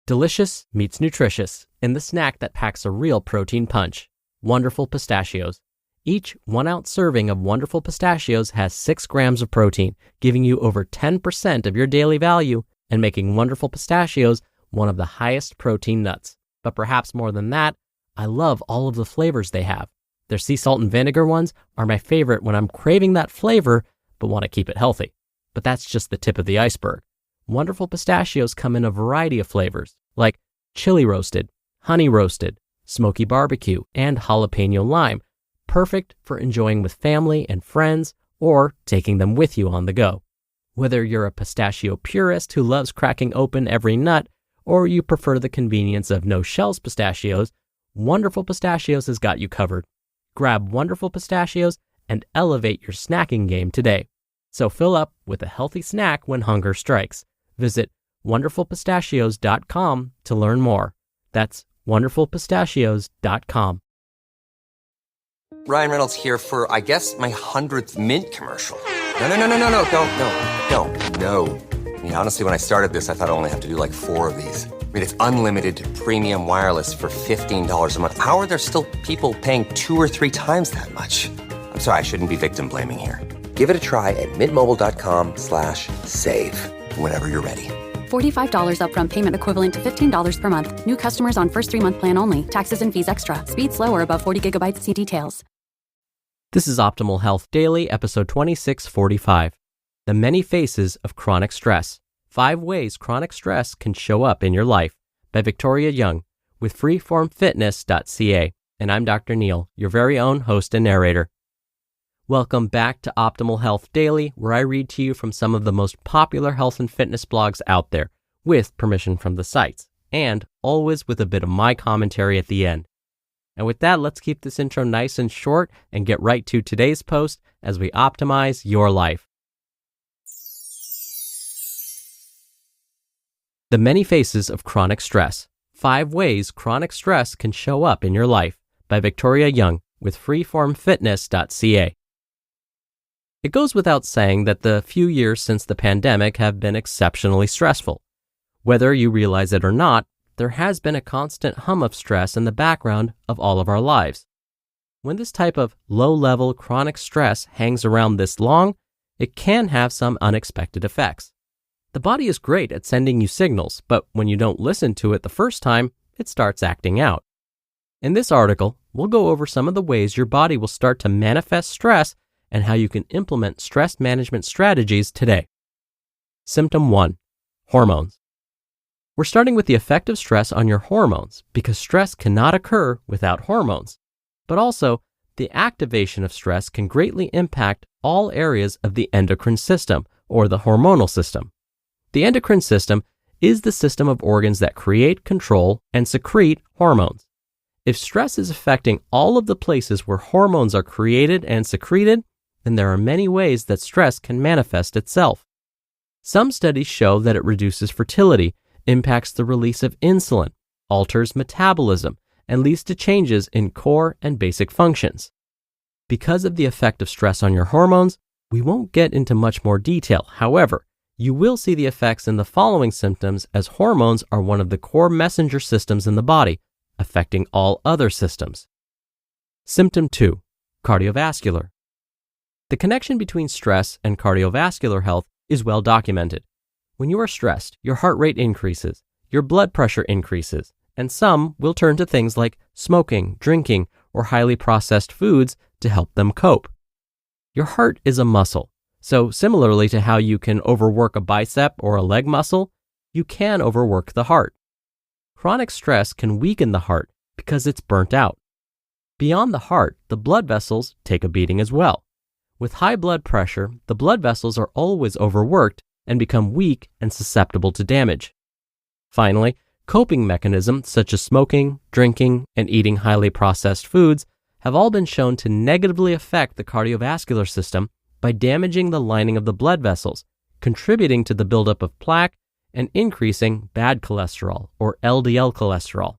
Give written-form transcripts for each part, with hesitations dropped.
Delicious meets nutritious in the snack that packs a real protein punch. Wonderful Pistachios. Each 1-ounce serving of Wonderful Pistachios has 6 grams of protein, giving you over 10% of your daily value and making Wonderful Pistachios one of the highest protein nuts. But perhaps more than that, I love all of the flavors they have. Their sea salt and vinegar ones are my favorite when I'm craving that flavor but want to keep it healthy. But that's just the tip of the iceberg. Wonderful Pistachios come in a variety of flavors, like chili roasted, honey roasted, smoky barbecue, and jalapeno lime, perfect for enjoying with family and friends or taking them with you on the go. Whether you're a pistachio purist who loves cracking open every nut, or you prefer the convenience of no-shells pistachios, Wonderful Pistachios has got you covered. Grab Wonderful Pistachios and elevate your snacking game today. So fill up with a healthy snack when hunger strikes. Visit wonderfulpistachios.com to learn more. That's wonderfulpistachios.com. Ryan Reynolds here for, I guess, my 100th Mint commercial. No, don't. I mean, honestly, when I started this, I thought I only have to do like 4 of these. I mean, it's unlimited premium wireless for $15 a month. How are there still people paying 2 or 3 times that much? I'm sorry, I shouldn't be victim blaming here. Give it a try at mintmobile.com/save. Whenever you're ready. $45 upfront payment equivalent to $15 per month. New customers on first 3-month plan only. Taxes and fees extra. Speed slower above 40 gigabytes. See details. This is Optimal Health Daily, episode 2645. The Many Faces of Chronic Stress. 5 Ways Chronic Stress Can Show Up in Your Life, by Victoria Jung, with freeformfitness.ca. And I'm Dr. Neil, your very own host and narrator. Welcome back to Optimal Health Daily, where I read to you from some of the most popular health and fitness blogs out there, with permission from the sites, and always with a bit of my commentary at the end. And with that, let's keep this intro nice and short and get right to today's post as we optimize your life. The Many Faces of Chronic Stress. 5 Ways Chronic Stress Can Show Up in Your Life, by Victoria Jung, with freeformfitness.ca. It goes without saying that the few years since the pandemic have been exceptionally stressful. Whether you realize it or not, there has been a constant hum of stress in the background of all of our lives. When this type of low-level chronic stress hangs around this long, it can have some unexpected effects. The body is great at sending you signals, but when you don't listen to it the first time, it starts acting out. In this article, we'll go over some of the ways your body will start to manifest stress and how you can implement stress management strategies today. Symptom 1. Hormones. We're starting with the effect of stress on your hormones because stress cannot occur without hormones. But also, the activation of stress can greatly impact all areas of the endocrine system or the hormonal system. The endocrine system is the system of organs that create, control, and secrete hormones. If stress is affecting all of the places where hormones are created and secreted, then there are many ways that stress can manifest itself. Some studies show that it reduces fertility, impacts the release of insulin, alters metabolism, and leads to changes in core and basic functions. Because of the effect of stress on your hormones, we won't get into much more detail. However, you will see the effects in the following symptoms, as hormones are one of the core messenger systems in the body, affecting all other systems. Symptom 2. Cardiovascular. The connection between stress and cardiovascular health is well documented. When you are stressed, your heart rate increases, your blood pressure increases, and some will turn to things like smoking, drinking, or highly processed foods to help them cope. Your heart is a muscle, so similarly to how you can overwork a bicep or a leg muscle, you can overwork the heart. Chronic stress can weaken the heart because it's burnt out. Beyond the heart, the blood vessels take a beating as well. With high blood pressure, the blood vessels are always overworked and become weak and susceptible to damage. Finally, coping mechanisms such as smoking, drinking, and eating highly processed foods have all been shown to negatively affect the cardiovascular system by damaging the lining of the blood vessels, contributing to the buildup of plaque and increasing bad cholesterol or LDL cholesterol.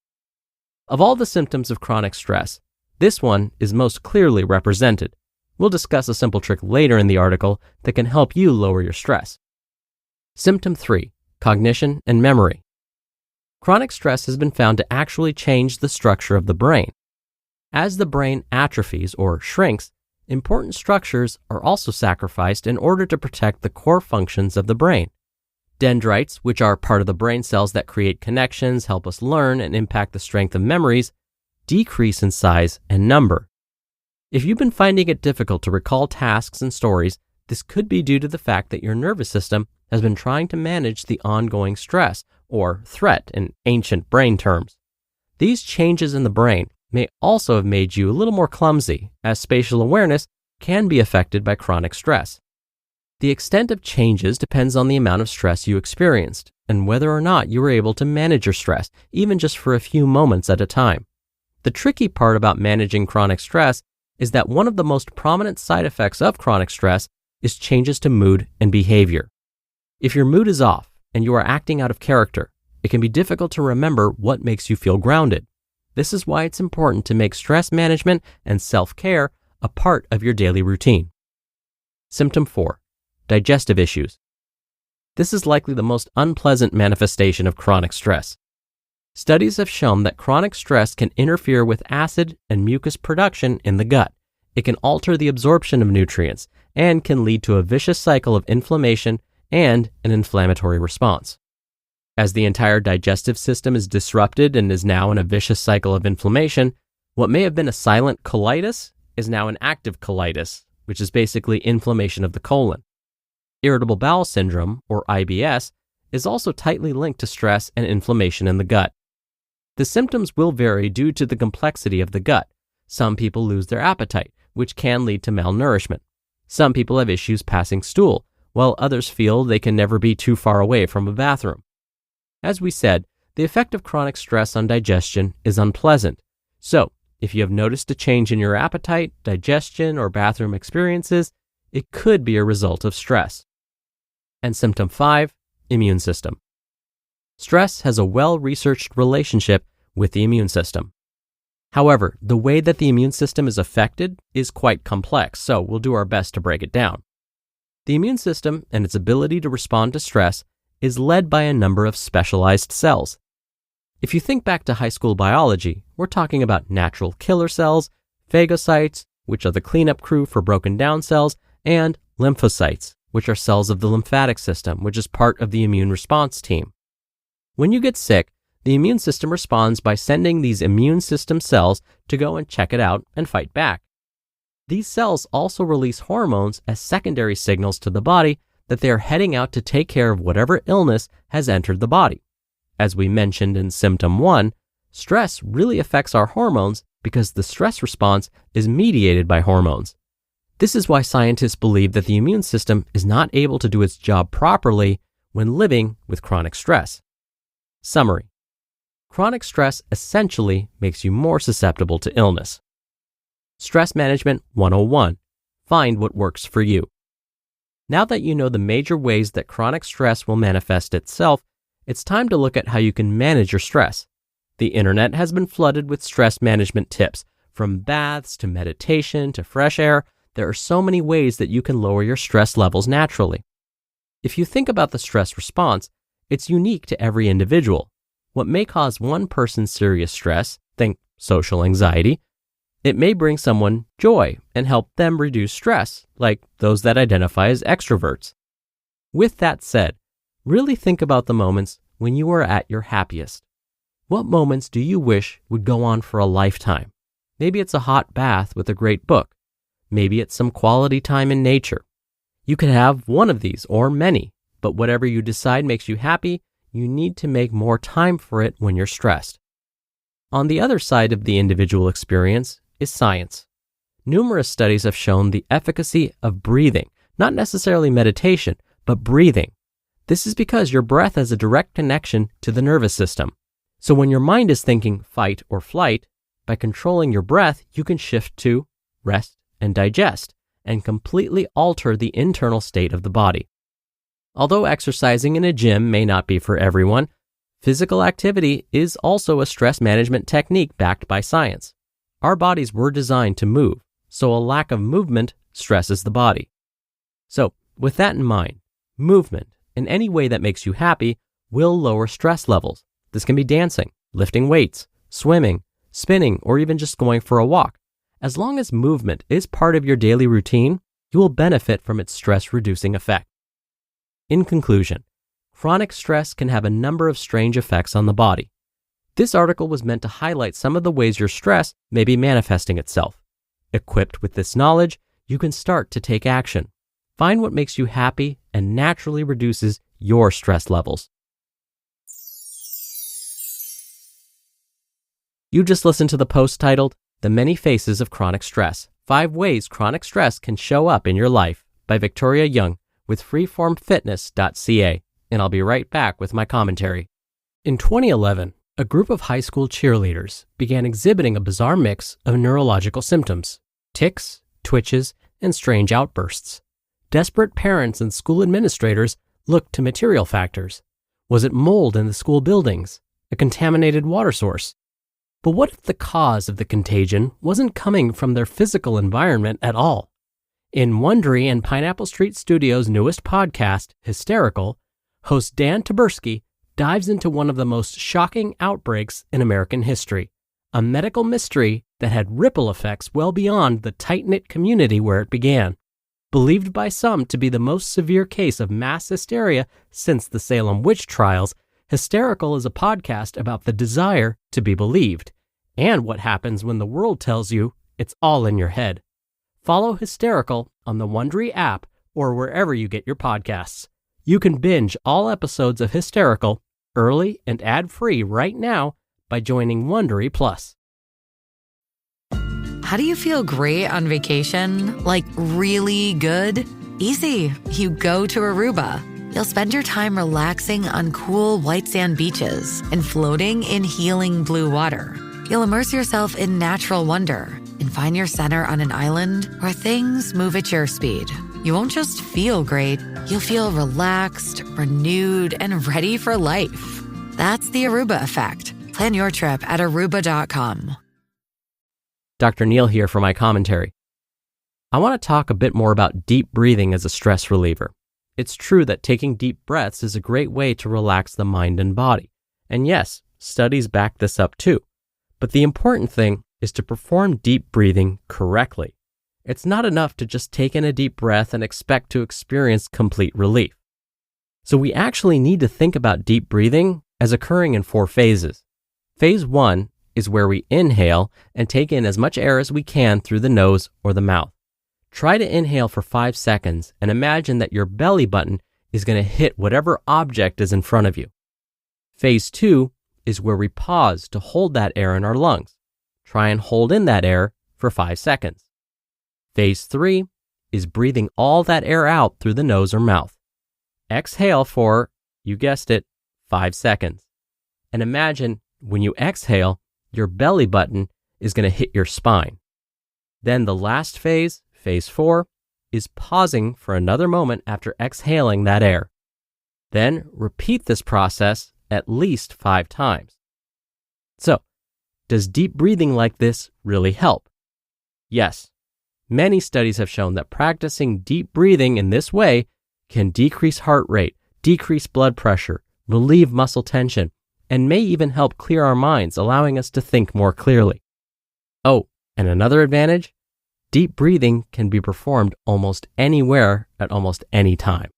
Of all the symptoms of chronic stress, this one is most clearly represented. We'll discuss a simple trick later in the article that can help you lower your stress. Symptom 3. Cognition and memory. Chronic stress has been found to actually change the structure of the brain. As the brain atrophies or shrinks, important structures are also sacrificed in order to protect the core functions of the brain. Dendrites, which are part of the brain cells that create connections, help us learn, and impact the strength of memories, decrease in size and number. If you've been finding it difficult to recall tasks and stories, this could be due to the fact that your nervous system has been trying to manage the ongoing stress, or threat in ancient brain terms. These changes in the brain may also have made you a little more clumsy, as spatial awareness can be affected by chronic stress. The extent of changes depends on the amount of stress you experienced and whether or not you were able to manage your stress, even just for a few moments at a time. The tricky part about managing chronic stress is that one of the most prominent side effects of chronic stress is changes to mood and behavior. If your mood is off and you are acting out of character, it can be difficult to remember what makes you feel grounded. This is why it's important to make stress management and self-care a part of your daily routine. Symptom 4. Digestive issues. This is likely the most unpleasant manifestation of chronic stress. Studies have shown that chronic stress can interfere with acid and mucus production in the gut. It can alter the absorption of nutrients and can lead to a vicious cycle of inflammation and an inflammatory response. As the entire digestive system is disrupted and is now in a vicious cycle of inflammation, what may have been a silent colitis is now an active colitis, which is basically inflammation of the colon. Irritable bowel syndrome, or IBS, is also tightly linked to stress and inflammation in the gut. The symptoms will vary due to the complexity of the gut. Some people lose their appetite, which can lead to malnourishment. Some people have issues passing stool, while others feel they can never be too far away from a bathroom. As we said, the effect of chronic stress on digestion is unpleasant. So, if you have noticed a change in your appetite, digestion, or bathroom experiences, it could be a result of stress. And symptom 5, immune system. Stress has a well-researched relationship with the immune system. However, the way that the immune system is affected is quite complex, so we'll do our best to break it down. The immune system and its ability to respond to stress is led by a number of specialized cells. If you think back to high school biology, we're talking about natural killer cells, phagocytes, which are the cleanup crew for broken down cells, and lymphocytes, which are cells of the lymphatic system, which is part of the immune response team. When you get sick, the immune system responds by sending these immune system cells to go and check it out and fight back. These cells also release hormones as secondary signals to the body that they are heading out to take care of whatever illness has entered the body. As we mentioned in symptom 1, stress really affects our hormones because the stress response is mediated by hormones. This is why scientists believe that the immune system is not able to do its job properly when living with chronic stress. Summary: chronic stress essentially makes you more susceptible to illness. Stress Management 101. Find what works for you. Now that you know the major ways that chronic stress will manifest itself, it's time to look at how you can manage your stress. The internet has been flooded with stress management tips, from baths to meditation to fresh air. There are so many ways that you can lower your stress levels naturally. If you think about the stress response, it's unique to every individual. What may cause one person serious stress, think social anxiety, it may bring someone joy and help them reduce stress, like those that identify as extroverts. With that said, really think about the moments when you are at your happiest. What moments do you wish would go on for a lifetime? Maybe it's a hot bath with a great book. Maybe it's some quality time in nature. You could have one of these or many, but whatever you decide makes you happy, you need to make more time for it when you're stressed. On the other side of the individual experience is science. Numerous studies have shown the efficacy of breathing, not necessarily meditation, but breathing. This is because your breath has a direct connection to the nervous system. So when your mind is thinking fight or flight, by controlling your breath, you can shift to rest and digest, and completely alter the internal state of the body. Although exercising in a gym may not be for everyone, physical activity is also a stress management technique backed by science. Our bodies were designed to move, so a lack of movement stresses the body. So, with that in mind, movement, in any way that makes you happy, will lower stress levels, This can be dancing, lifting weights, swimming, spinning, or even just going for a walk. As long as movement is part of your daily routine, you will benefit from its stress-reducing effect. In conclusion, chronic stress can have a number of strange effects on the body. This article was meant to highlight some of the ways your stress may be manifesting itself. Equipped with this knowledge, you can start to take action. Find what makes you happy and naturally reduces your stress levels. You just listened to the post titled, The Many Faces of Chronic Stress, 5 Ways Chronic Stress Can Show Up in Your Life by Victoria Jung with freeformfitness.ca, and I'll be right back with my commentary. In 2011, a group of high school cheerleaders began exhibiting a bizarre mix of neurological symptoms, tics, twitches, and strange outbursts. Desperate parents and school administrators looked to material factors. Was it mold in the school buildings? A contaminated water source? But what if the cause of the contagion wasn't coming from their physical environment at all? In Wondery and Pineapple Street Studios' newest podcast, Hysterical, host Dan Taberski dives into one of the most shocking outbreaks in American history, a medical mystery that had ripple effects well beyond the tight-knit community where it began. Believed by some to be the most severe case of mass hysteria since the Salem witch trials, Hysterical is a podcast about the desire to be believed and what happens when the world tells you it's all in your head. Follow Hysterical on the Wondery app or wherever you get your podcasts. You can binge all episodes of Hysterical early and ad-free right now by joining Wondery Plus. How do you feel great on vacation? Like really good? Easy. You go to Aruba. You'll spend your time relaxing on cool white sand beaches and floating in healing blue water. You'll immerse yourself in natural wonder and find your center on an island where things move at your speed. You won't just feel great, you'll feel relaxed, renewed, and ready for life. That's the Aruba effect. Plan your trip at Aruba.com. Dr. Neil here for my commentary. I want to talk a bit more about deep breathing as a stress reliever. It's true that taking deep breaths is a great way to relax the mind and body. And yes, studies back this up too. But the important thing is to perform deep breathing correctly. It's not enough to just take in a deep breath and expect to experience complete relief. So we actually need to think about deep breathing as occurring in 4 phases. Phase 1 is where we inhale and take in as much air as we can through the nose or the mouth. Try to inhale for 5 seconds and imagine that your belly button is going to hit whatever object is in front of you. Phase 2 is where we pause to hold that air in our lungs. Try and hold in that air for 5 seconds. Phase 3 is breathing all that air out through the nose or mouth. Exhale for, you guessed it, 5 seconds. And imagine when you exhale, your belly button is going to hit your spine. Then the last phase, phase 4, is pausing for another moment after exhaling that air. Then repeat this process at least 5 times. So, does deep breathing like this really help? Yes. Many studies have shown that practicing deep breathing in this way can decrease heart rate, decrease blood pressure, relieve muscle tension, and may even help clear our minds, allowing us to think more clearly. Oh, and another advantage? Deep breathing can be performed almost anywhere at almost any time.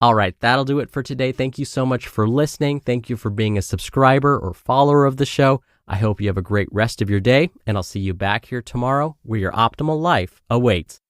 All right, that'll do it for today. Thank you so much for listening. Thank you for being a subscriber or follower of the show. I hope you have a great rest of your day, and I'll see you back here tomorrow where your optimal life awaits.